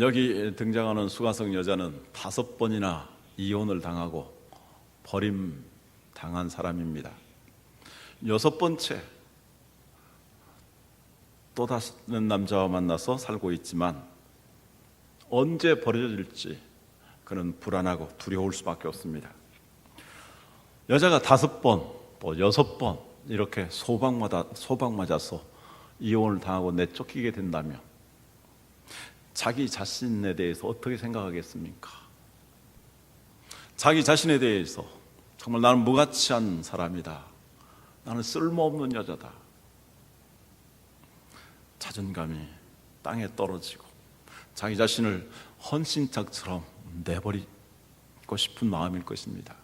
여기 등장하는 수가성 여자는 5번이나 이혼을 당하고 버림당한 사람입니다. 6번째 또 다른 남자와 만나서 살고 있지만 언제 버려질지 그는 불안하고 두려울 수밖에 없습니다. 여자가 5번 또 6번 이렇게 소방 맞아서 이혼을 당하고 내쫓기게 된다면 자기 자신에 대해서 어떻게 생각하겠습니까? 자기 자신에 대해서 정말 나는 무가치한 사람이다, 나는 쓸모없는 여자다, 자존감이 땅에 떨어지고 자기 자신을 헌신짝처럼 내버리고 싶은 마음일 것입니다.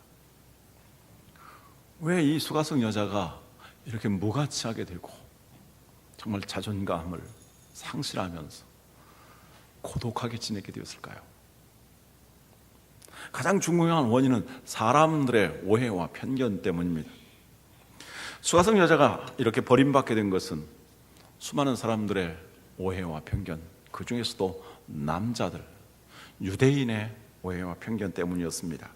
왜 이 수가성 여자가 이렇게 무가치하게 되고 정말 자존감을 상실하면서 고독하게 지내게 되었을까요? 가장 중요한 원인은 사람들의 오해와 편견 때문입니다. 수가성 여자가 이렇게 버림받게 된 것은 수많은 사람들의 오해와 편견, 그 중에서도 남자들, 유대인의 오해와 편견 때문이었습니다.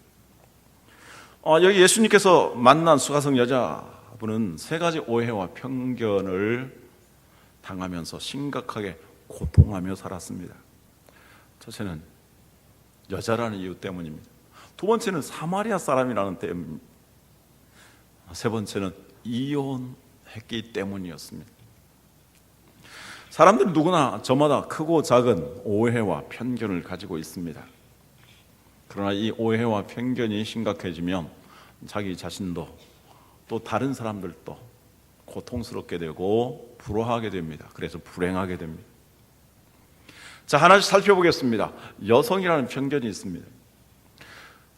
여기 예수님께서 만난 수가성 여자분은 3가지 오해와 편견을 당하면서 심각하게 고통하며 살았습니다. 첫째는 여자라는 이유 때문입니다. 2번째는 사마리아 사람이라는 때문입니다. 3번째는 이혼했기 때문이었습니다. 사람들은 누구나 저마다 크고 작은 오해와 편견을 가지고 있습니다. 그러나 이 오해와 편견이 심각해지면 자기 자신도 또 다른 사람들도 고통스럽게 되고 불화하게 됩니다. 그래서 불행하게 됩니다. 자, 하나씩 살펴보겠습니다. 여성이라는 편견이 있습니다.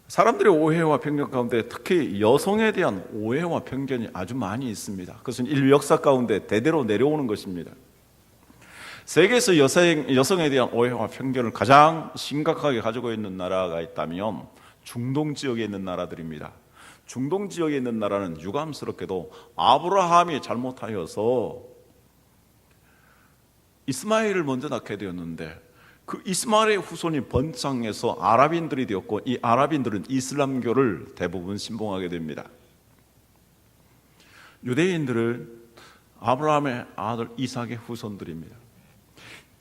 사람들의 오해와 편견 가운데 특히 여성에 대한 오해와 편견이 아주 많이 있습니다. 그것은 인류 역사 가운데 대대로 내려오는 것입니다. 세계에서 여성에 대한 오해와 편견을 가장 심각하게 가지고 있는 나라가 있다면 중동 지역에 있는 나라들입니다. 중동 지역에 있는 나라는 유감스럽게도 아브라함이 잘못하여서 이스마엘을 먼저 낳게 되었는데 그 이스마엘의 후손이 번창해서 아랍인들이 되었고 이 아랍인들은 이슬람교를 대부분 신봉하게 됩니다. 유대인들은 아브라함의 아들 이삭의 후손들입니다.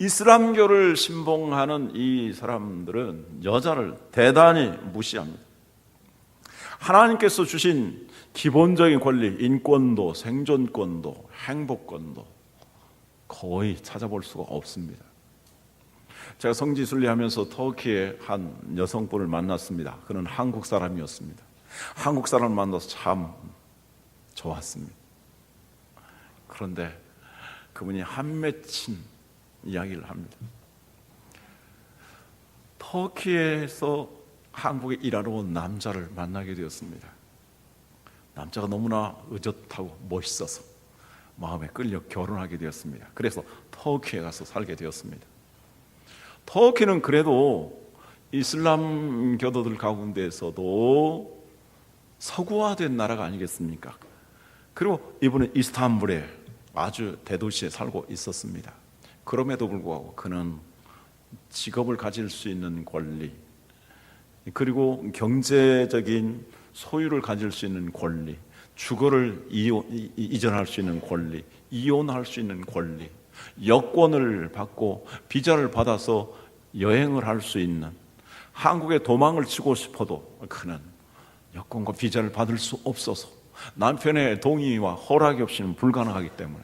이슬람교를 신봉하는 이 사람들은 여자를 대단히 무시합니다. 하나님께서 주신 기본적인 권리, 인권도, 생존권도, 행복권도 거의 찾아볼 수가 없습니다. 제가 성지순례하면서 터키의 한 여성분을 만났습니다. 그는 한국 사람이었습니다. 한국 사람을 만나서 참 좋았습니다. 그런데 그분이 한 맺힌 이야기를 합니다. 터키에서 한국에 일하러 온 남자를 만나게 되었습니다. 남자가 너무나 의젓하고 멋있어서 마음에 끌려 결혼하게 되었습니다. 그래서 터키에 가서 살게 되었습니다. 터키는 그래도 이슬람 교도들 가운데에서도 서구화된 나라가 아니겠습니까? 그리고 이분은 이스탄불에 아주 대도시에 살고 있었습니다. 그럼에도 불구하고 그는 직업을 가질 수 있는 권리, 그리고 경제적인 소유를 가질 수 있는 권리, 주거를 이전할 수 있는 권리, 이혼할 수 있는 권리, 여권을 받고 비자를 받아서 여행을 할 수 있는, 한국에 도망을 치고 싶어도 그는 여권과 비자를 받을 수 없어서 남편의 동의와 허락이 없이는 불가능하기 때문에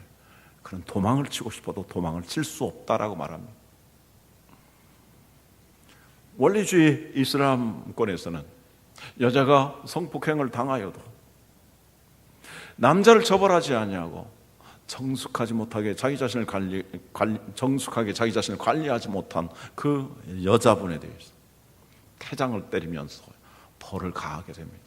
그는 도망을 치고 싶어도 도망을 칠 수 없다라고 말합니다. 원리주의 이슬람권에서는 여자가 성폭행을 당하여도 남자를 처벌하지 아니하고 정숙하게 자기 자신을 관리하지 못한 그 여자분에 대해서 태장을 때리면서 벌을 가하게 됩니다.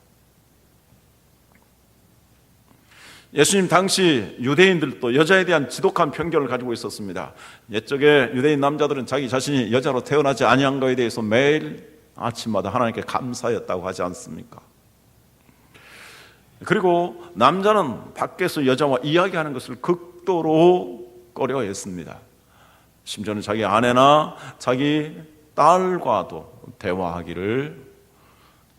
예수님 당시 유대인들도 여자에 대한 지독한 편견을 가지고 있었습니다. 옛적에 유대인 남자들은 자기 자신이 여자로 태어나지 아니한 것에 대해서 매일 아침마다 하나님께 감사했다고 하지 않습니까? 그리고 남자는 밖에서 여자와 이야기하는 것을 극도로 꺼려했습니다. 심지어는 자기 아내나 자기 딸과도 대화하기를,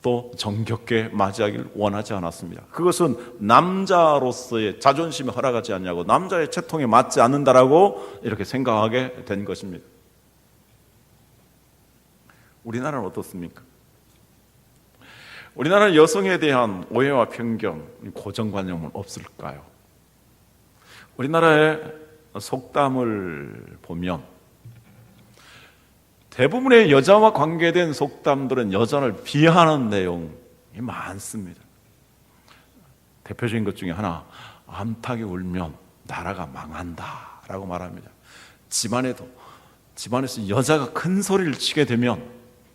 또 정겹게 맞이하기를 원하지 않았습니다. 그것은 남자로서의 자존심이 허락하지 않냐고, 남자의 채통에 맞지 않는다라고 이렇게 생각하게 된 것입니다. 우리나라는 어떻습니까? 우리나라 여성에 대한 오해와 편견, 고정관념은 없을까요? 우리나라의 속담을 보면 대부분의 여자와 관계된 속담들은 여자를 비하하는 내용이 많습니다. 대표적인 것 중에 하나, 암탉이 울면 나라가 망한다 라고 말합니다. 집안에서 여자가 큰 소리를 치게 되면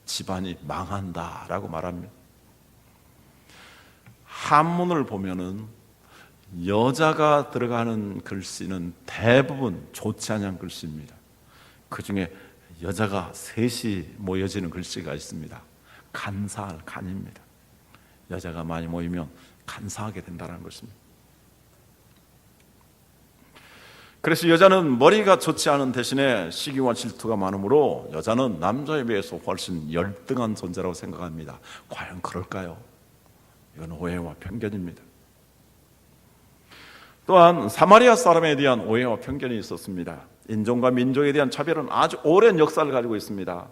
집안이 망한다 라고 말합니다. 한문을 보면은 여자가 들어가는 글씨는 대부분 좋지 않은 글씨입니다. 그 중에 여자가 셋이 모여지는 글씨가 있습니다. 간사할 간입니다. 여자가 많이 모이면 간사하게 된다는 것입니다. 그래서 여자는 머리가 좋지 않은 대신에 시기와 질투가 많으므로 여자는 남자에 비해서 훨씬 열등한 존재라고 생각합니다. 과연 그럴까요? 이건 오해와 편견입니다. 또한 사마리아 사람에 대한 오해와 편견이 있었습니다. 인종과 민족에 대한 차별은 아주 오랜 역사를 가지고 있습니다.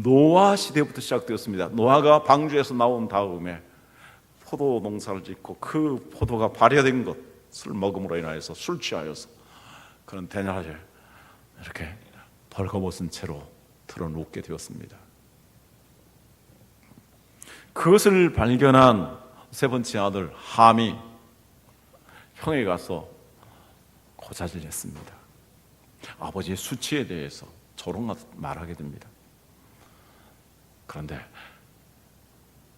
노아 시대부터 시작되었습니다. 노아가 방주에서 나온 다음에 포도 농사를 짓고 그 포도가 발효된 것을 먹음으로 인하여서 술 취하여서 그런 대낮에 이렇게 벌거벗은 채로 드러눕게 되었습니다. 그것을 발견한 세 번째 아들 함이 형에 가서 고자질했습니다. 아버지의 수치에 대해서 조롱 말하게 됩니다. 그런데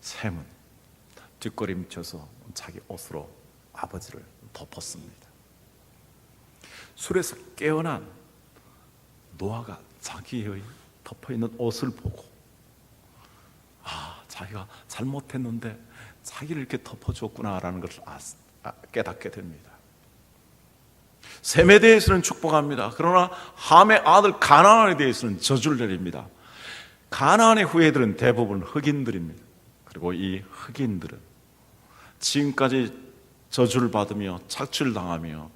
셈은 뒷걸음쳐서 자기 옷으로 아버지를 덮었습니다. 술에서 깨어난 노아가 자기의 덮어있는 옷을 보고 자기가 잘못했는데 자기를 이렇게 덮어줬구나라는 것을 깨닫게 됩니다. 셈에 대해서는 축복합니다. 그러나 함의 아들 가나안에 대해서는 저주를 내립니다. 가나안의 후예들은 대부분 흑인들입니다. 그리고 이 흑인들은 지금까지 저주를 받으며 착취를 당하며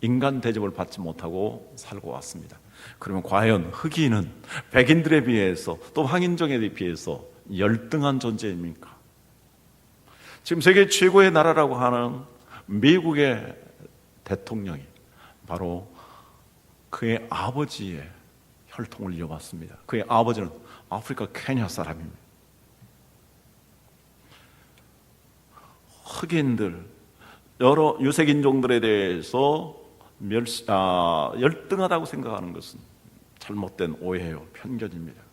인간 대접을 받지 못하고 살고 왔습니다. 그러면 과연 흑인은 백인들에 비해서 또 황인종에 비해서 열등한 존재입니까? 지금 세계 최고의 나라라고 하는 미국의 대통령이 바로 그의 아버지의 혈통을 이어받습니다. 그의 아버지는 아프리카 케냐 사람입니다. 흑인들, 여러 유색인종들에 대해서 열등하다고 생각하는 것은 잘못된 오해요, 편견입니다.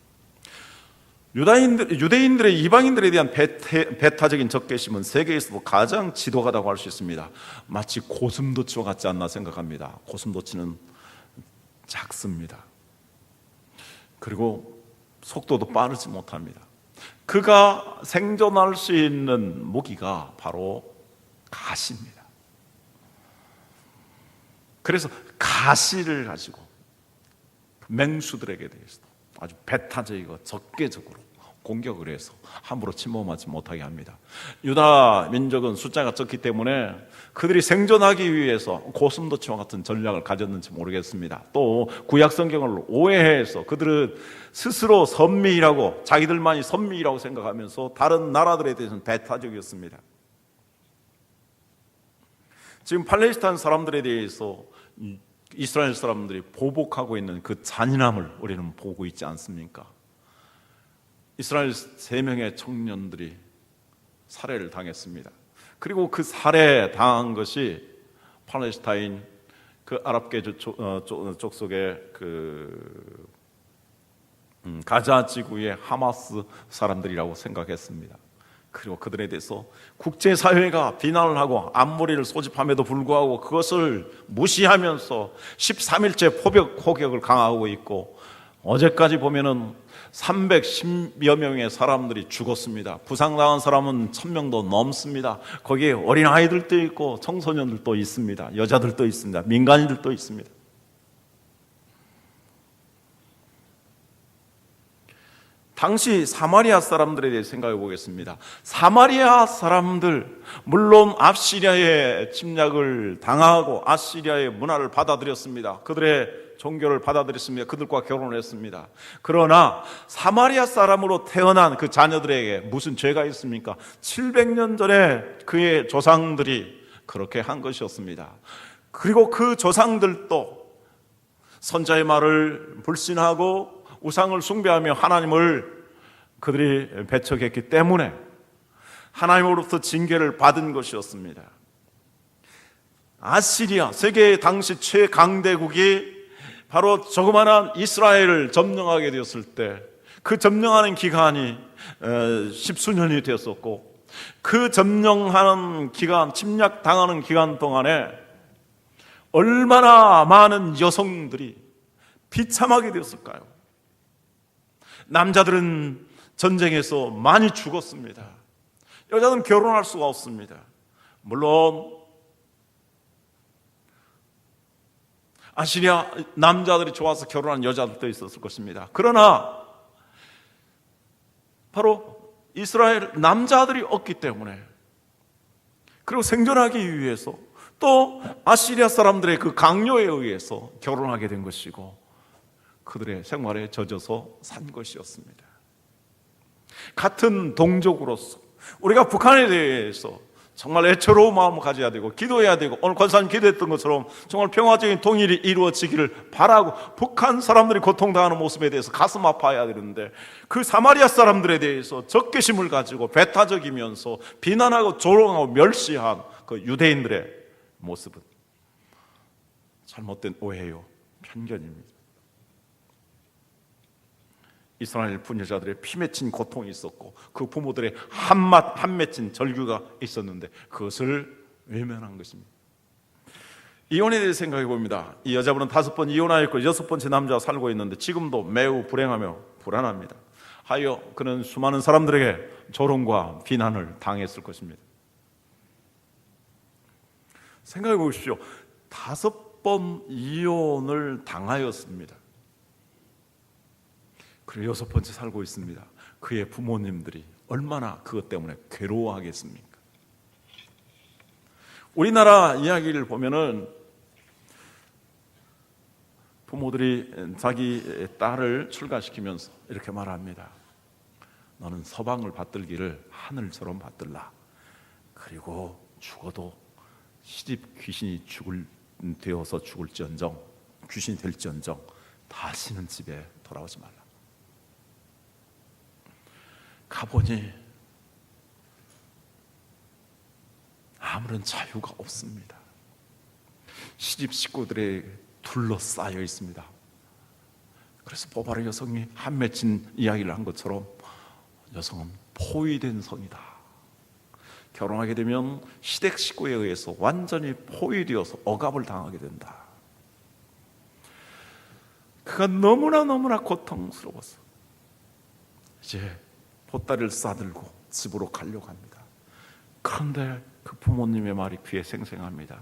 유대인들의 이방인들에 대한 배타적인 적개심은 세계에서도 가장 지독하다고 할 수 있습니다. 마치 고슴도치와 같지 않나 생각합니다. 고슴도치는 작습니다. 그리고 속도도 빠르지 못합니다. 그가 생존할 수 있는 무기가 바로 가시입니다. 그래서 가시를 가지고 맹수들에게 대해서도 아주 배타적이고 적개적으로 공격을 해서 함부로 침범하지 못하게 합니다. 유다 민족은 숫자가 적기 때문에 그들이 생존하기 위해서 고슴도치와 같은 전략을 가졌는지 모르겠습니다. 또 구약 성경을 오해해서 그들은 스스로 선미라고, 자기들만이 선미라고 생각하면서 다른 나라들에 대해서는 배타적이었습니다. 지금 팔레스타인 사람들에 대해서 이스라엘 사람들이 보복하고 있는 그 잔인함을 우리는 보고 있지 않습니까? 이스라엘 3명의 청년들이 살해를 당했습니다. 그리고 그 살해 당한 것이 팔레스타인 그 아랍계 쪽 속의 가자 지구의 하마스 사람들이라고 생각했습니다. 그리고 그들에 대해서 국제사회가 비난을 하고 앞머리를 소집함에도 불구하고 그것을 무시하면서 13일째 포격을 강화하고 있고, 어제까지 보면은 310여 명의 사람들이 죽었습니다. 부상당한 사람은 1000명도 넘습니다. 거기에 어린아이들도 있고 청소년들도 있습니다. 여자들도 있습니다. 민간인들도 있습니다. 당시 사마리아 사람들에 대해 생각해 보겠습니다. 사마리아 사람들, 물론 아시리아의 침략을 당하고 아시리아의 문화를 받아들였습니다. 그들의 종교를 받아들였습니다. 그들과 결혼을 했습니다. 그러나 사마리아 사람으로 태어난 그 자녀들에게 무슨 죄가 있습니까? 700년 전에 그의 조상들이 그렇게 한 것이었습니다. 그리고 그 조상들도 선자의 말을 불신하고 우상을 숭배하며 하나님을 그들이 배척했기 때문에 하나님으로부터 징계를 받은 것이었습니다. 아시리아, 세계 당시 최강대국이 바로 조그마한 이스라엘을 점령하게 되었을 때 그 점령하는 기간이 십수년이 되었었고, 그 점령하는 기간, 침략당하는 기간 동안에 얼마나 많은 여성들이 비참하게 되었을까요? 남자들은 전쟁에서 많이 죽었습니다. 여자들은 결혼할 수가 없습니다. 물론 아시리아 남자들이 좋아서 결혼한 여자들도 있었을 것입니다. 그러나 바로 이스라엘 남자들이 없기 때문에, 그리고 생존하기 위해서 또 아시리아 사람들의 그 강요에 의해서 결혼하게 된 것이고 그들의 생활에 젖어서 산 것이었습니다. 같은 동족으로서 우리가 북한에 대해서 정말 애처로운 마음을 가져야 되고 기도해야 되고, 오늘 권사님 기도했던 것처럼 정말 평화적인 통일이 이루어지기를 바라고 북한 사람들이 고통당하는 모습에 대해서 가슴 아파해야 되는데, 그 사마리아 사람들에 대해서 적개심을 가지고 배타적이면서 비난하고 조롱하고 멸시한 그 유대인들의 모습은 잘못된 오해요, 편견입니다. 이스라엘 부녀자들의 피 맺힌 고통이 있었고 그 부모들의 한 맺힌 절규가 있었는데 그것을 외면한 것입니다. 이혼에 대해 생각해 봅니다. 이 여자분은 5번 이혼하였고 6번째 남자와 살고 있는데 지금도 매우 불행하며 불안합니다. 하여 그는 수많은 사람들에게 조롱과 비난을 당했을 것입니다. 생각해 보십시오. 5번 이혼을 당하였습니다. 그리고 6번째 살고 있습니다. 그의 부모님들이 얼마나 그것 때문에 괴로워하겠습니까? 우리나라 이야기를 보면은 부모들이 자기 딸을 출가시키면서 이렇게 말합니다. 너는 서방을 받들기를 하늘처럼 받들라. 그리고 죽어도 시집 귀신이 되어서 죽을지언정, 귀신이 될지언정 다시는 집에 돌아오지 말라. 가보니 아무런 자유가 없습니다. 시집 식구들에 둘러싸여 있습니다. 그래서 보바르 여성이 한 맺힌 이야기를 한 것처럼 여성은 포위된 성이다. 결혼하게 되면 시댁 식구에 의해서 완전히 포위되어서 억압을 당하게 된다. 그가 너무나 고통스러웠어. 이제 보따리를 싸들고 집으로 가려고 합니다. 그런데 그 부모님의 말이 귀에 생생합니다.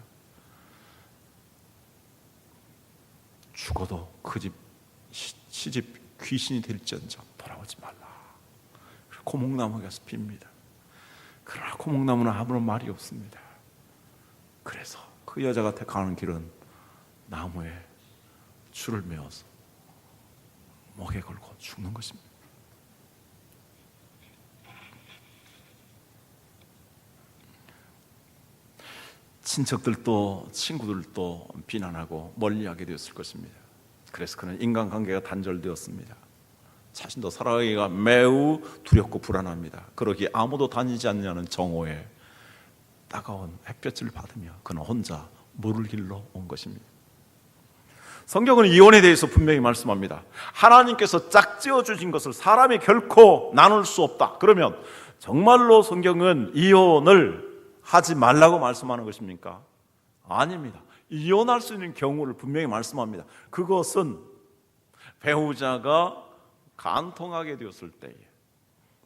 죽어도 그 집 시집 귀신이 될지언정 돌아오지 말라. 고목나무가 핍니다. 그러나 고목나무는 아무런 말이 없습니다. 그래서 그 여자가 택하는 길은 나무에 줄을 메어서 목에 걸고 죽는 것입니다. 친척들도 친구들도 비난하고 멀리하게 되었을 것입니다. 그래서 그는 인간관계가 단절되었습니다. 자신도 살아가기가 매우 두렵고 불안합니다. 그러기에 아무도 다니지 않냐는 정오에 따가운 햇볕을 받으며 그는 혼자 물을 길러 온 것입니다. 성경은 이혼에 대해서 분명히 말씀합니다. 하나님께서 짝지어 주신 것을 사람이 결코 나눌 수 없다. 그러면 정말로 성경은 이혼을 하지 말라고 말씀하는 것입니까? 아닙니다. 이혼할 수 있는 경우를 분명히 말씀합니다. 그것은 배우자가 간통하게 되었을 때에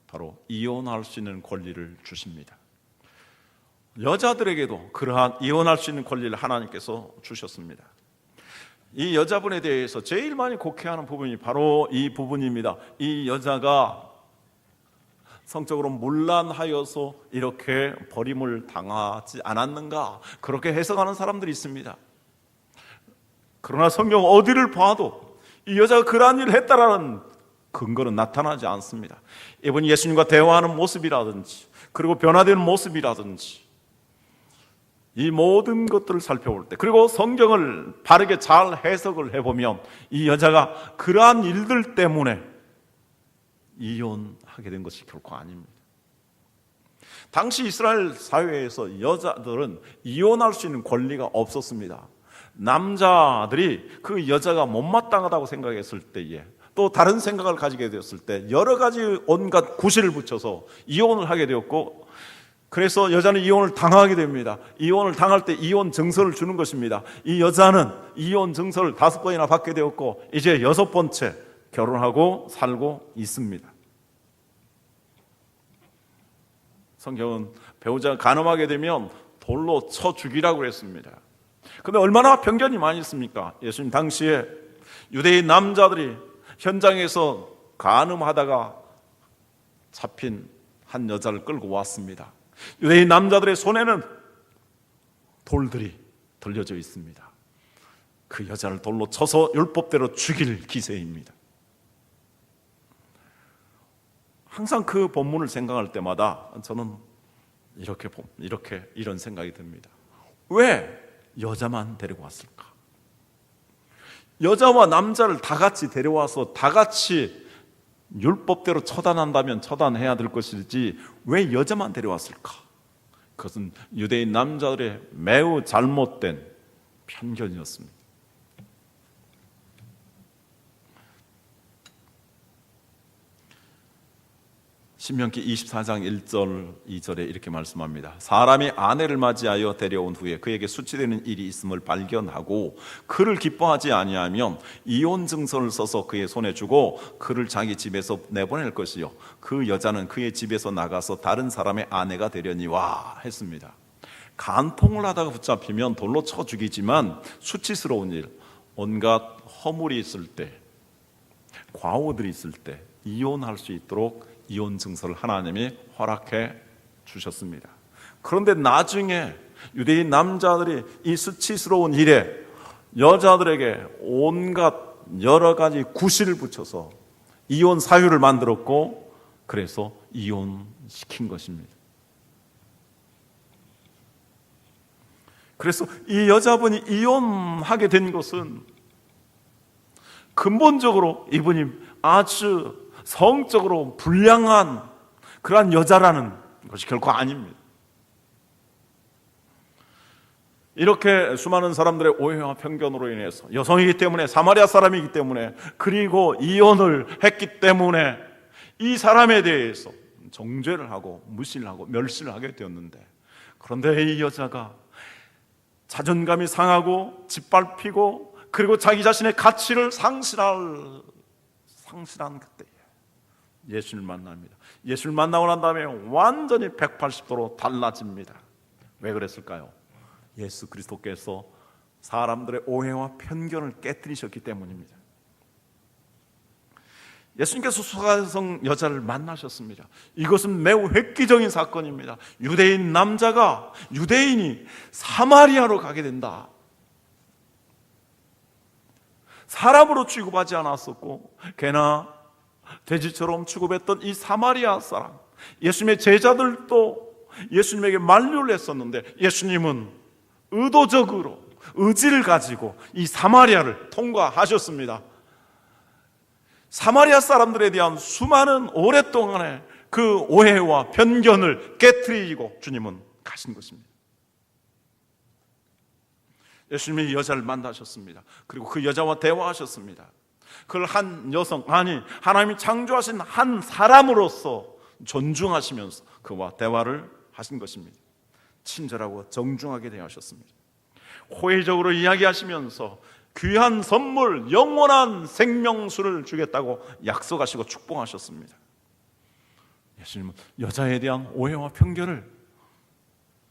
바로 이혼할 수 있는 권리를 주십니다. 여자들에게도 그러한 이혼할 수 있는 권리를 하나님께서 주셨습니다. 이 여자분에 대해서 제일 많이 곡해하는 부분이 바로 이 부분입니다. 이 여자가 성적으로 문란하여서 이렇게 버림을 당하지 않았는가, 그렇게 해석하는 사람들이 있습니다. 그러나 성경 어디를 봐도 이 여자가 그러한 일을 했다라는 근거는 나타나지 않습니다. 이분이 예수님과 대화하는 모습이라든지, 그리고 변화되는 모습이라든지, 이 모든 것들을 살펴볼 때, 그리고 성경을 바르게 잘 해석을 해보면 이 여자가 그러한 일들 때문에 이혼하게 된 것이 결코 아닙니다. 당시 이스라엘 사회에서 여자들은 이혼할 수 있는 권리가 없었습니다. 남자들이 그 여자가 못마땅하다고 생각했을 때에, 또 다른 생각을 가지게 되었을 때 여러 가지 온갖 구실을 붙여서 이혼을 하게 되었고, 그래서 여자는 이혼을 당하게 됩니다. 이혼을 당할 때 이혼 증서를 주는 것입니다. 이 여자는 이혼 증서를 5번이나 받게 되었고, 이제 6번째 결혼하고 살고 있습니다. 성경은 배우자가 간음하게 되면 돌로 쳐 죽이라고 했습니다. 근데 얼마나 편견이 많이 있습니까? 예수님 당시에 유대인 남자들이 현장에서 간음하다가 잡힌 한 여자를 끌고 왔습니다. 유대인 남자들의 손에는 돌들이 들려져 있습니다. 그 여자를 돌로 쳐서 율법대로 죽일 기세입니다. 항상 그 본문을 생각할 때마다 저는 이런 생각이 듭니다. 왜 여자만 데리고 왔을까? 여자와 남자를 다 같이 데려와서 다 같이 율법대로 처단한다면 처단해야 될 것이지 왜 여자만 데려왔을까? 그것은 유대인 남자들의 매우 잘못된 편견이었습니다. 신명기 24장 1절 2절에 이렇게 말씀합니다. 사람이 아내를 맞이하여 데려온 후에 그에게 수치되는 일이 있음을 발견하고 그를 기뻐하지 아니하면 이혼 증서를 써서 그의 손에 주고 그를 자기 집에서 내보낼 것이요 그 여자는 그의 집에서 나가서 다른 사람의 아내가 되려니와 했습니다. 간통을 하다가 붙잡히면 돌로 쳐 죽이지만 수치스러운 일, 온갖 허물이 있을 때, 과오들이 있을 때 이혼할 수 있도록 이혼 증서를 하나님이 허락해 주셨습니다. 그런데 나중에 유대인 남자들이 이 수치스러운 일에 여자들에게 온갖 여러 가지 구실을 붙여서 이혼 사유를 만들었고, 그래서 이혼시킨 것입니다. 그래서 이 여자분이 이혼하게 된 것은 근본적으로 이분이 아주 성적으로 불량한 그러한 여자라는 것이 결코 아닙니다. 이렇게 수많은 사람들의 오해와 편견으로 인해서, 여성이기 때문에, 사마리아 사람이기 때문에, 그리고 이혼을 했기 때문에 이 사람에 대해서 정죄를 하고 무시를 하고 멸시를 하게 되었는데, 그런데 이 여자가 자존감이 상하고 짓밟히고 그리고 자기 자신의 가치를 상실한 그때 예수를 만납니다. 예수를 만나고 난 다음에 완전히 180도로 달라집니다. 왜 그랬을까요? 예수 그리스도께서 사람들의 오해와 편견을 깨뜨리셨기 때문입니다. 예수님께서 수가성 여자를 만나셨습니다. 이것은 매우 획기적인 사건입니다. 유대인 남자가, 유대인이 사마리아로 가게 된다. 사람으로 취급하지 않았었고 개나 돼지처럼 취급했던 이 사마리아 사람, 예수님의 제자들도 예수님에게 만류를 했었는데 예수님은 의도적으로 의지를 가지고 이 사마리아를 통과하셨습니다. 사마리아 사람들에 대한 수많은 오랫동안의 그 오해와 편견을 깨트리고 주님은 가신 것입니다. 예수님이 이 여자를 만나셨습니다. 그리고 그 여자와 대화하셨습니다. 그걸 한 여성, 아니 하나님이 창조하신 한 사람으로서 존중하시면서 그와 대화를 하신 것입니다. 친절하고 정중하게 대하셨습니다. 호의적으로 이야기하시면서 귀한 선물, 영원한 생명수를 주겠다고 약속하시고 축복하셨습니다. 예수님은 여자에 대한 오해와 편견을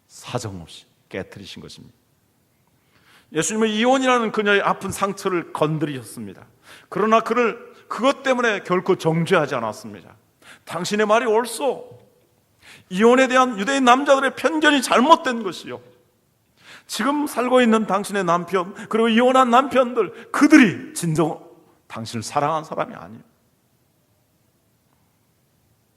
사정없이 깨트리신 것입니다. 예수님은 이혼이라는 그녀의 아픈 상처를 건드리셨습니다. 그러나 그를 그것 때문에 결코 정죄하지 않았습니다. 당신의 말이 옳소. 이혼에 대한 유대인 남자들의 편견이 잘못된 것이요, 지금 살고 있는 당신의 남편, 그리고 이혼한 남편들, 그들이 진정 당신을 사랑한 사람이 아니에요.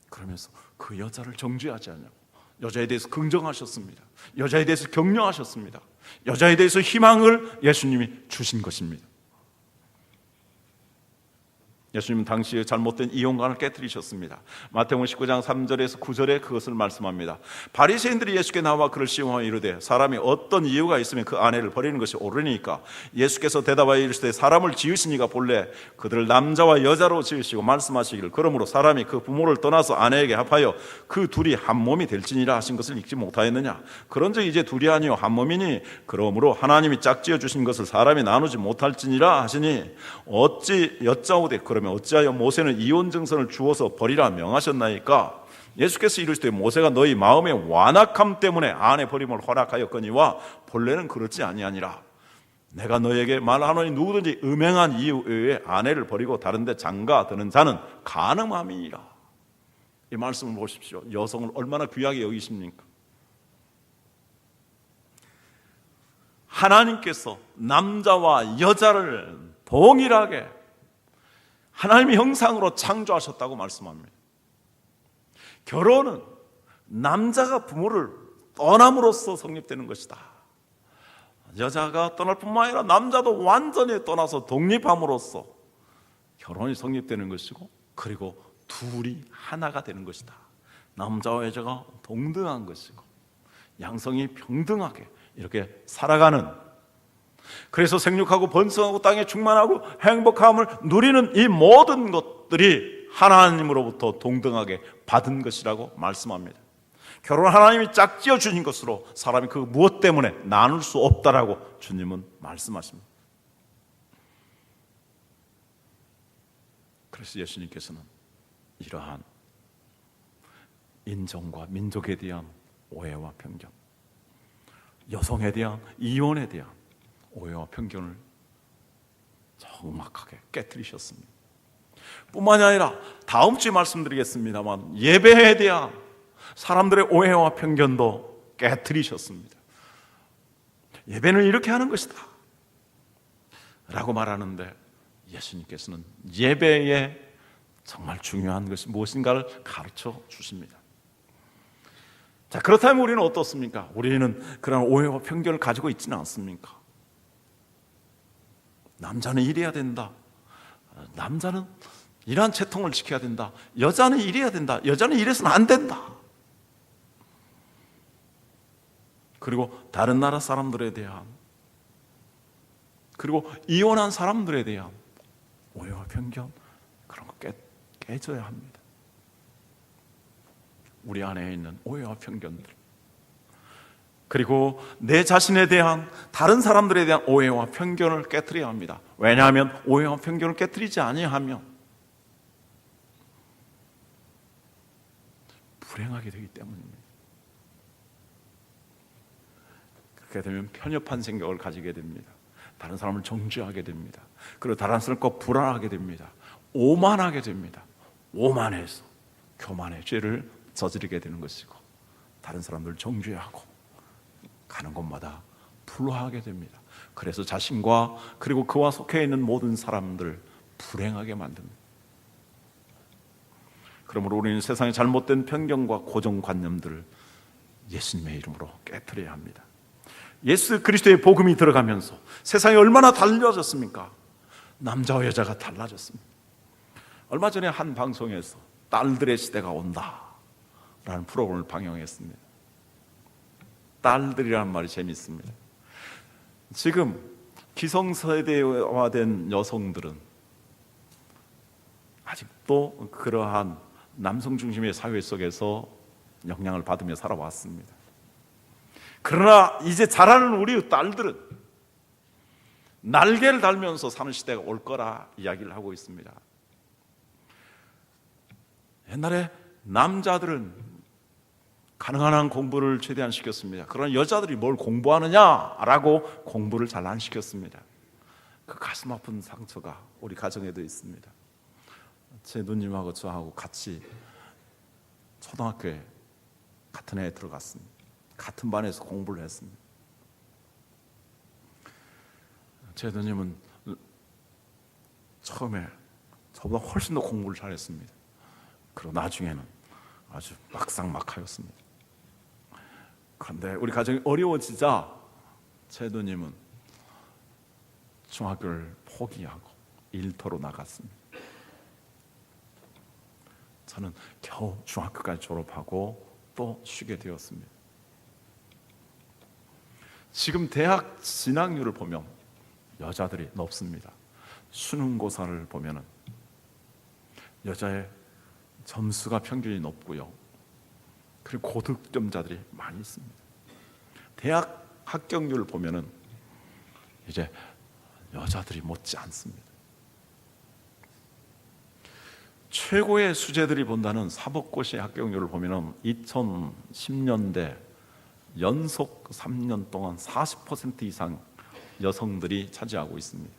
그러면서 그 여자를 정죄하지 않냐고, 여자에 대해서 긍정하셨습니다. 여자에 대해서 격려하셨습니다. 여자에 대해서 희망을 예수님이 주신 것입니다. 예수님은 당시에 잘못된 이혼관을 깨뜨리셨습니다. 마태복음 19장 3절에서 9절에 그것을 말씀합니다. 바리새인들이 예수께 나와 그를 시험하여 이르되 사람이 어떤 이유가 있으면 그 아내를 버리는 것이 옳으니까? 예수께서 대답하여 이르시되 사람을 지으시니가 본래 그들을 남자와 여자로 지으시고 말씀하시기를 그러므로 사람이 그 부모를 떠나서 아내에게 합하여 그 둘이 한 몸이 될지니라 하신 것을 읽지 못하였느냐? 그런즉 이제 둘이 아니요 한 몸이니 그러므로 하나님이 짝지어 주신 것을 사람이 나누지 못할지니라 하시니 어찌 여짜오되 그러면 어찌하여 모세는 이혼 증서를 주어서 버리라 명하셨나이까? 예수께서 이르시되 모세가 너희 마음의 완악함 때문에 아내 버림을 허락하였거니와 본래는 그렇지 아니하니라. 내가 너에게 말하노니 누구든지 음행한 이유 외에 아내를 버리고 다른 데 장가 드는 자는 간음함이니라. 이 말씀을 보십시오. 여성을 얼마나 귀하게 여기십니까? 하나님께서 남자와 여자를 동일하게 하나님의 형상으로 창조하셨다고 말씀합니다. 결혼은 남자가 부모를 떠남으로써 성립되는 것이다. 여자가 떠날 뿐만 아니라 남자도 완전히 떠나서 독립함으로써 결혼이 성립되는 것이고, 그리고 둘이 하나가 되는 것이다. 남자와 여자가 동등한 것이고 양성이 평등하게 이렇게 살아가는, 그래서 생육하고 번성하고 땅에 충만하고 행복함을 누리는 이 모든 것들이 하나님으로부터 동등하게 받은 것이라고 말씀합니다. 결혼 하나님이 짝지어 주신 것으로 사람이 그 무엇 때문에 나눌 수 없다라고 주님은 말씀하십니다. 그래서 예수님께서는 이러한 인종과 민족에 대한 오해와 편견, 여성에 대한 이혼에 대한 오해와 편견을 정확하게 깨뜨리셨습니다. 뿐만이 아니라 다음 주에 말씀드리겠습니다만 예배에 대한 사람들의 오해와 편견도 깨뜨리셨습니다. 예배는 이렇게 하는 것이다 라고 말하는데, 예수님께서는 예배에 정말 중요한 것이 무엇인가를 가르쳐 주십니다. 자, 그렇다면 우리는 어떻습니까? 우리는 그런 오해와 편견을 가지고 있지는 않습니까? 남자는 이래야 된다, 남자는 이러한 채통을 지켜야 된다, 여자는 이래야 된다, 여자는 이래서는 안 된다. 그리고 다른 나라 사람들에 대한, 그리고 이혼한 사람들에 대한 오해와 편견, 그런 거 깨져야 합니다. 우리 안에 있는 오해와 편견들, 그리고 내 자신에 대한, 다른 사람들에 대한 오해와 편견을 깨트려야 합니다. 왜냐하면 오해와 편견을 깨트리지 아니하면 불행하게 되기 때문입니다. 그렇게 되면 편협한 생각을 가지게 됩니다. 다른 사람을 정죄하게 됩니다. 그리고 다른 사람과 불안하게 됩니다. 오만하게 됩니다. 오만해서 교만의 죄를 저지르게 되는 것이고, 다른 사람들을 정죄하고 가는 곳마다 불화하게 됩니다. 그래서 자신과 그리고 그와 속해 있는 모든 사람들을 불행하게 만듭니다. 그러므로 우리는 세상의 잘못된 편견과 고정관념들을 예수님의 이름으로 깨트려야 합니다. 예수 그리스도의 복음이 들어가면서 세상이 얼마나 달라졌습니까? 남자와 여자가 달라졌습니다. 얼마 전에 한 방송에서 딸들의 시대가 온다 라는 프로그램을 방영했습니다. 딸들이라는 말이 재밌습니다. 지금 기성세대화된 여성들은 아직도 그러한 남성 중심의 사회 속에서 영향을 받으며 살아왔습니다. 그러나 이제 자라는 우리 딸들은 날개를 달면서 사는 시대가 올 거라 이야기를 하고 있습니다. 옛날에 남자들은 가능한 한 공부를 최대한 시켰습니다. 그러나 여자들이 뭘 공부하느냐라고 공부를 잘 안 시켰습니다. 그 가슴 아픈 상처가 우리 가정에도 있습니다. 제 누님하고 저하고 같이 초등학교에 같은 해에 들어갔습니다. 같은 반에서 공부를 했습니다. 제 누님은 처음에 저보다 훨씬 더 공부를 잘했습니다. 그리고 나중에는 아주 막상막하였습니다. 그런데 우리 가정이 어려워지자 제 누님은 중학교를 포기하고 일터로 나갔습니다. 저는 겨우 중학교까지 졸업하고 또 쉬게 되었습니다. 지금 대학 진학률을 보면 여자들이 높습니다. 수능고사를 보면 여자의 점수가 평균이 높고요. 그리고 고득점자들이 많이 있습니다. 대학 합격률을 보면 이제 여자들이 못지 않습니다. 최고의 수재들이 본다는 사법고시 합격률을 보면 2010년대 연속 3년 동안 40% 이상 여성들이 차지하고 있습니다.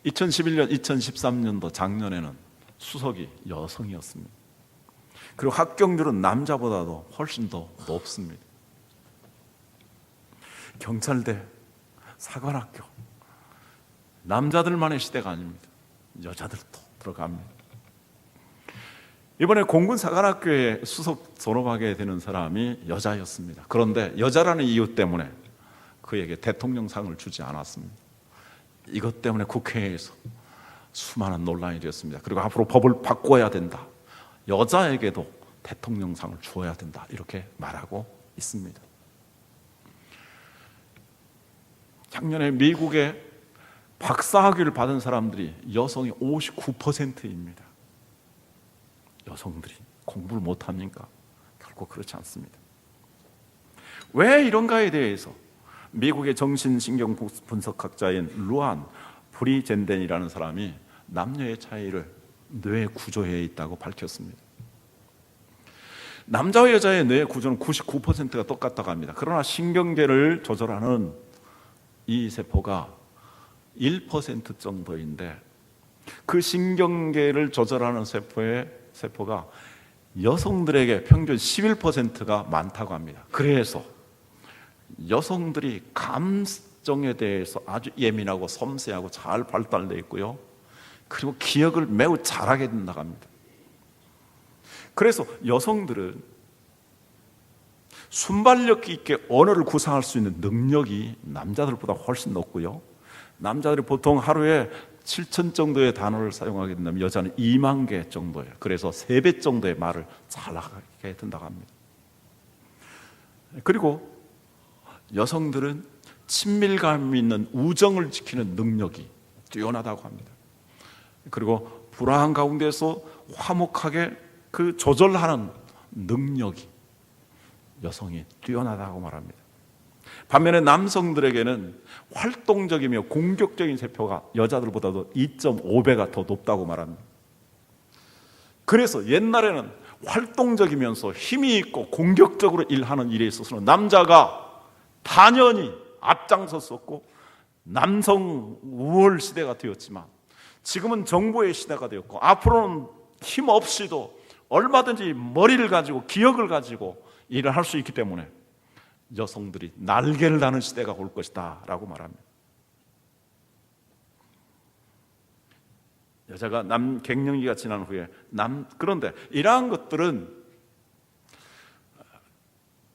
2011년, 2013년도 작년에는 수석이 여성이었습니다. 그리고 합격률은 남자보다도 훨씬 더 높습니다. 경찰대, 사관학교, 남자들만의 시대가 아닙니다. 여자들도 들어갑니다. 이번에 공군사관학교에 수석 졸업하게 되는 사람이 여자였습니다. 그런데 여자라는 이유 때문에 그에게 대통령상을 주지 않았습니다. 이것 때문에 국회에서 수많은 논란이 되었습니다. 그리고 앞으로 법을 바꿔야 된다. 여자에게도 대통령상을 주어야 된다. 이렇게 말하고 있습니다. 작년에 미국에 박사학위를 받은 사람들이 여성이 59%입니다. 여성들이 공부를 못합니까? 결코 그렇지 않습니다. 왜 이런가에 대해서 미국의 정신신경분석학자인 루안 브리젠덴이라는 사람이 남녀의 차이를 뇌 구조에 있다고 밝혔습니다. 남자와 여자의 뇌 구조는 99%가 똑같다고 합니다. 그러나 신경계를 조절하는 이 세포가 1% 정도인데 그 신경계를 조절하는 세포가 여성들에게 평균 11%가 많다고 합니다. 그래서 여성들이 감정에 대해서 아주 예민하고 섬세하고 잘 발달되어 있고요. 그리고 기억을 매우 잘하게 된다고 합니다. 그래서 여성들은 순발력 있게 언어를 구사할 수 있는 능력이 남자들보다 훨씬 높고요. 남자들이 보통 하루에 7천 정도의 단어를 사용하게 된다면 여자는 2만 개 정도예요. 그래서 3배 정도의 말을 잘하게 된다고 합니다. 그리고 여성들은 친밀감 있는 우정을 지키는 능력이 뛰어나다고 합니다. 그리고 불안한 가운데서 화목하게 그 조절하는 능력이 여성이 뛰어나다고 말합니다. 반면에 남성들에게는 활동적이며 공격적인 세포가 여자들보다도 2.5배가 더 높다고 말합니다. 그래서 옛날에는 활동적이면서 힘이 있고 공격적으로 일하는 일에 있어서는 남자가 단연히 앞장섰었고 남성 우월 시대가 되었지만 지금은 정보의 시대가 되었고 앞으로는 힘 없이도 얼마든지 머리를 가지고 기억을 가지고 일을 할 수 있기 때문에 여성들이 날개를 다는 시대가 올 것이다 라고 말합니다. 여자가 갱년기가 지난 후에 그런데 이러한 것들은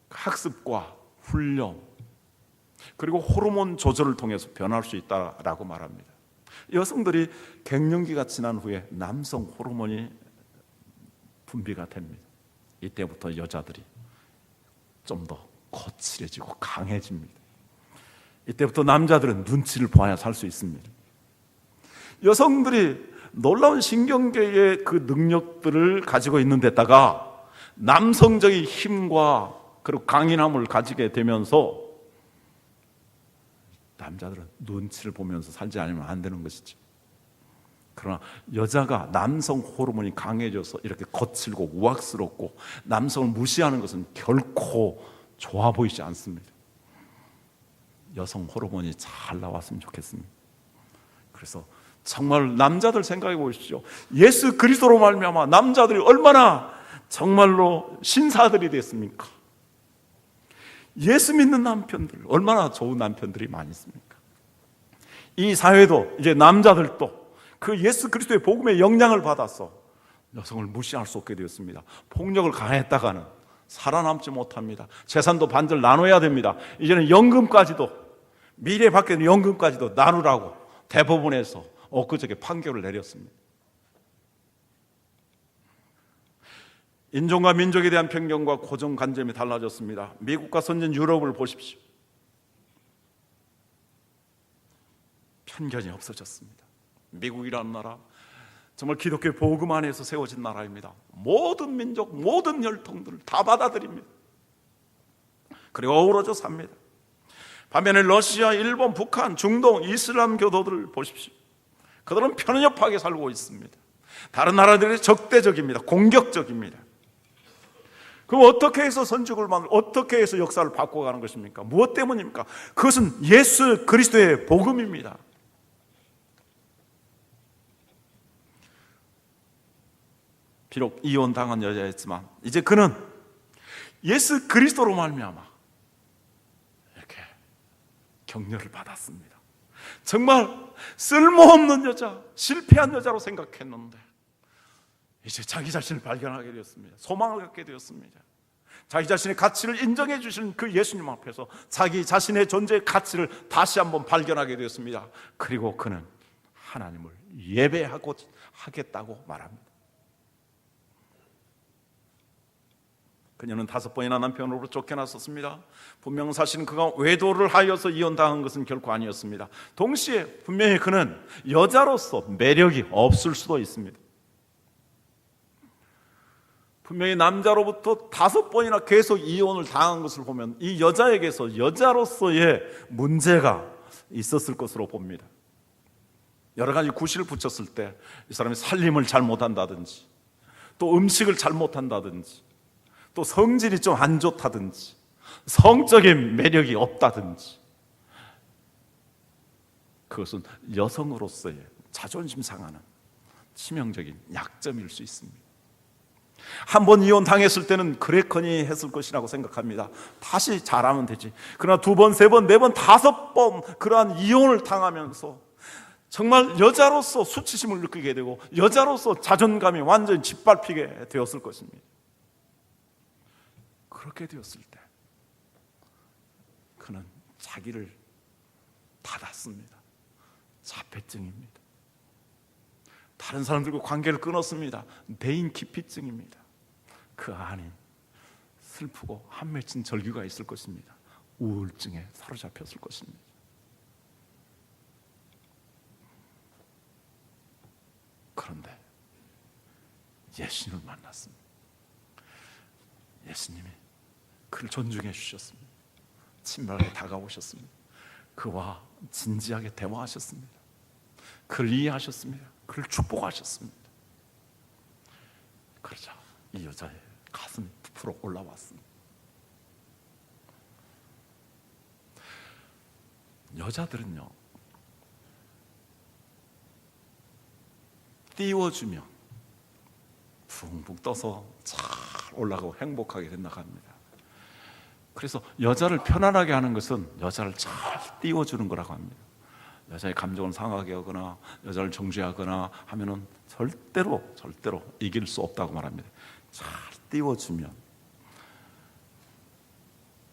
학습과 훈련 그리고 호르몬 조절을 통해서 변할 수 있다라고 말합니다. 여성들이 갱년기가 지난 후에 남성 호르몬이 분비가 됩니다. 이때부터 여자들이 좀 더 거칠해지고 강해집니다. 이때부터 남자들은 눈치를 봐야 살 수 있습니다. 여성들이 놀라운 신경계의 그 능력들을 가지고 있는 데다가 남성적인 힘과 그리고 강인함을 가지게 되면서 남자들은 눈치를 보면서 살지 않으면 안 되는 것이죠. 그러나 여자가 남성 호르몬이 강해져서 이렇게 거칠고 우악스럽고 남성을 무시하는 것은 결코 좋아 보이지 않습니다. 여성 호르몬이 잘 나왔으면 좋겠습니다. 그래서 정말 남자들 생각해 보십시오. 예수 그리스도로 말미암아 남자들이 얼마나 정말로 신사들이 됐습니까? 예수 믿는 남편들, 얼마나 좋은 남편들이 많이 있습니까? 이 사회도 이제 남자들도 그 예수 그리스도의 복음의 영향을 받아서 여성을 무시할 수 없게 되었습니다. 폭력을 가했다가는 살아남지 못합니다. 재산도 반절 나눠야 됩니다. 이제는 연금까지도, 미래 받게 되는 연금까지도 나누라고 대법원에서 엊그저께 판결을 내렸습니다. 인종과 민족에 대한 편견과 고정관념이 달라졌습니다. 미국과 선진 유럽을 보십시오. 편견이 없어졌습니다. 미국이라는 나라, 정말 기독교 복음 안에서 세워진 나라입니다. 모든 민족, 모든 혈통들을 다 받아들입니다. 그리고 어우러져 삽니다. 반면에 러시아, 일본, 북한, 중동, 이슬람 교도들을 보십시오. 그들은 편협하게 살고 있습니다. 다른 나라들이 적대적입니다. 공격적입니다. 그럼 어떻게 해서 선지국을 만들고 어떻게 해서 역사를 바꿔가는 것입니까? 무엇 때문입니까? 그것은 예수 그리스도의 복음입니다. 비록 이혼당한 여자였지만 이제 그는 예수 그리스도로 말미암아 이렇게 격려를 받았습니다. 정말 쓸모없는 여자, 실패한 여자로 생각했는데 이제 자기 자신을 발견하게 되었습니다. 소망을 갖게 되었습니다. 자기 자신의 가치를 인정해 주시는 그 예수님 앞에서 자기 자신의 존재의 가치를 다시 한번 발견하게 되었습니다. 그리고 그는 하나님을 예배하고 하겠다고 말합니다. 그녀는 5번이나 남편으로부터 쫓겨났었습니다. 분명 사실은 그가 외도를 하여서 이혼당한 것은 결코 아니었습니다. 동시에 분명히 그는 여자로서 매력이 없을 수도 있습니다. 분명히 남자로부터 5번이나 계속 이혼을 당한 것을 보면 이 여자에게서 여자로서의 문제가 있었을 것으로 봅니다. 여러 가지 구실을 붙였을 때 이 사람이 살림을 잘 못한다든지, 또 음식을 잘 못한다든지, 또 성질이 좀 안 좋다든지, 성적인 매력이 없다든지, 그것은 여성으로서의 자존심 상하는 치명적인 약점일 수 있습니다. 한 번 이혼 당했을 때는 그랬거니 했을 것이라고 생각합니다. 다시 잘하면 되지. 그러나 2번, 3번, 4번, 5번 그러한 이혼을 당하면서 정말 여자로서 수치심을 느끼게 되고 여자로서 자존감이 완전히 짓밟히게 되었을 것입니다. 그렇게 되었을 때 그는 자기를 닫았습니다. 자폐증입니다. 다른 사람들과 관계를 끊었습니다. 대인 기피증입니다. 그 안에 슬프고 한 맺힌 절규가 있을 것입니다. 우울증에 사로잡혔을 것입니다. 그런데 예수님을 만났습니다. 예수님이 그를 존중해 주셨습니다. 친밀하게 다가오셨습니다. 그와 진지하게 대화하셨습니다. 그를 이해하셨습니다. 그를 축복하셨습니다. 그러자 이 여자의 가슴이 부풀어 올라왔습니다. 여자들은요, 띄워주면 붕붕 떠서 잘 올라가고 행복하게 된다고 합니다. 그래서 여자를 편안하게 하는 것은 여자를 잘 띄워주는 거라고 합니다. 여자의 감정을 상하게 하거나 여자를 정죄하거나 하면은 절대로 이길 수 없다고 말합니다. 잘 띄워주면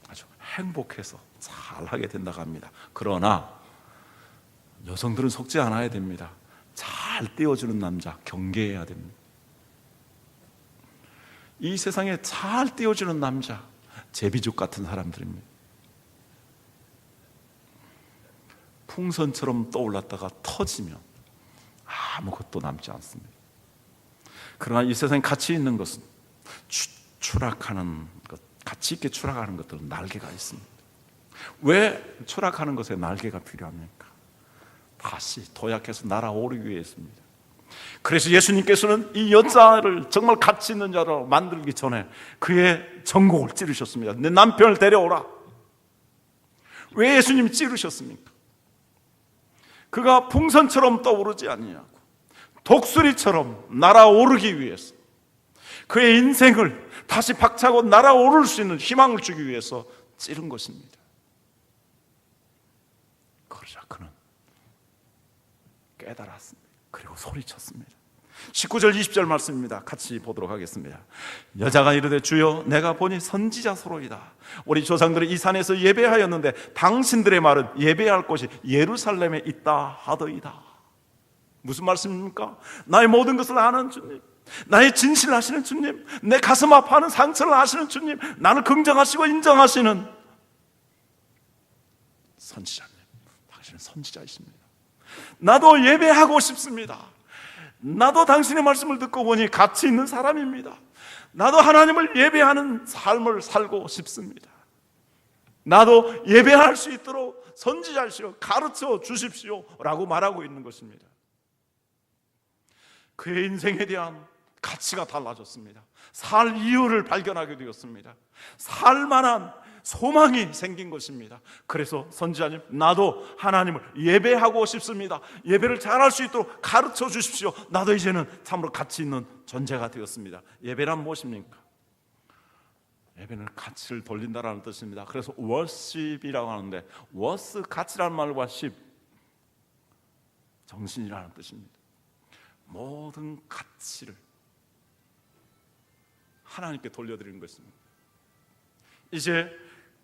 아주 행복해서 잘하게 된다고 합니다. 그러나 여성들은 속지 않아야 됩니다. 잘 띄워주는 남자 경계해야 됩니다. 이 세상에 잘 띄워주는 남자 제비죽 같은 사람들입니다. 풍선처럼 떠올랐다가 터지면 아무것도 남지 않습니다. 그러나 이 세상에 가치 있는 것은 추락하는 것, 가치 있게 추락하는 것들은 날개가 있습니다. 왜 추락하는 것에 날개가 필요합니까? 다시 도약해서 날아오르기 위해서입니다. 그래서 예수님께서는 이 여자를 정말 가치 있는 자로 만들기 전에 그의 전곡을 찌르셨습니다. 내 남편을 데려오라. 왜 예수님이 찌르셨습니까? 그가 풍선처럼 떠오르지 아니하고 독수리처럼 날아오르기 위해서, 그의 인생을 다시 박차고 날아오를 수 있는 희망을 주기 위해서 찌른 것입니다. 그러자 그는 깨달았습니다. 그리고 소리쳤습니다. 19절 20절 말씀입니다. 같이 보도록 하겠습니다. 여자가 이르되 주여 내가 보니 선지자소로이다. 우리 조상들이 이 산에서 예배하였는데 당신들의 말은 예배할 곳이 예루살렘에 있다 하더이다. 무슨 말씀입니까? 나의 모든 것을 아는 주님, 나의 진실을 아시는 주님, 내 가슴 아파하는 상처를 아시는 주님, 나를 긍정하시고 인정하시는 선지자님, 당신은 선지자이십니다. 나도 예배하고 싶습니다. 나도 당신의 말씀을 듣고 보니 가치 있는 사람입니다. 나도 하나님을 예배하는 삶을 살고 싶습니다. 나도 예배할 수 있도록 선지자시여 가르쳐 주십시오 라고 말하고 있는 것입니다. 그의 인생에 대한 가치가 달라졌습니다. 살 이유를 발견하게 되었습니다. 살 만한 소망이 생긴 것입니다. 그래서 선지자님, 나도 하나님을 예배하고 싶습니다. 예배를 잘할 수 있도록 가르쳐 주십시오. 나도 이제는 참으로 가치 있는 존재가 되었습니다. 예배란 무엇입니까? 예배는 가치를 돌린다라는 뜻입니다. 그래서 worship이라고 하는데, worth 가치라는 말과 ship 정신이라는 뜻입니다. 모든 가치를 하나님께 돌려드리는 것입니다. 이제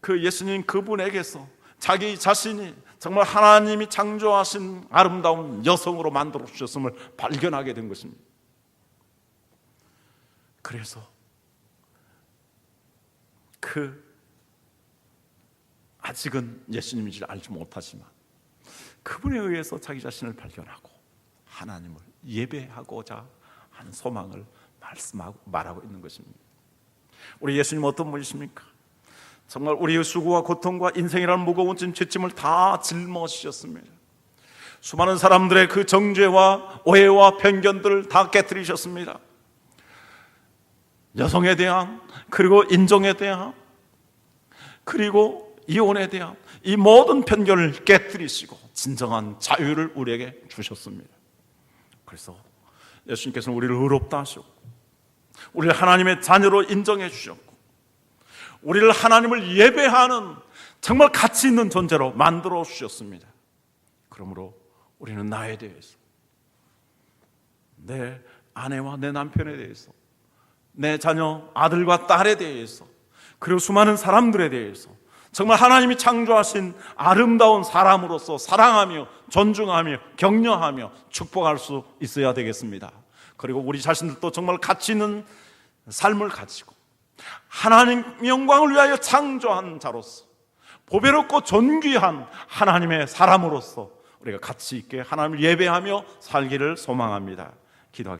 그 예수님 그분에게서 자기 자신이 정말 하나님이 창조하신 아름다운 여성으로 만들어 주셨음을 발견하게 된 것입니다. 그래서 아직은 예수님인지를 알지 못하지만 그분에 의해서 자기 자신을 발견하고 하나님을 예배하고자 하는 소망을 말하고 있는 것입니다. 우리 예수님 어떤 분이십니까? 정말 우리의 수고와 고통과 인생이라는 무거운 죄짐을 다 짊어지셨습니다. 수많은 사람들의 그 정죄와 오해와 편견들을 다 깨뜨리셨습니다. 여성에 대한, 그리고 인종에 대한, 그리고 이혼에 대한 이 모든 편견을 깨뜨리시고 진정한 자유를 우리에게 주셨습니다. 그래서 예수님께서는 우리를 의롭다 하셨고, 우리를 하나님의 자녀로 인정해 주셨고, 우리를 하나님을 예배하는 정말 가치 있는 존재로 만들어 주셨습니다. 그러므로 우리는 나에 대해서, 내 아내와 내 남편에 대해서, 내 자녀 아들과 딸에 대해서, 그리고 수많은 사람들에 대해서 정말 하나님이 창조하신 아름다운 사람으로서 사랑하며 존중하며 격려하며 축복할 수 있어야 되겠습니다. 그리고 우리 자신들도 정말 가치 있는 삶을 가지고 하나님 영광을 위하여 창조한 자로서 보배롭고 존귀한 하나님의 사람으로서 우리가 가치 있게 하나님을 예배하며 살기를 소망합니다. 기도하겠습니다.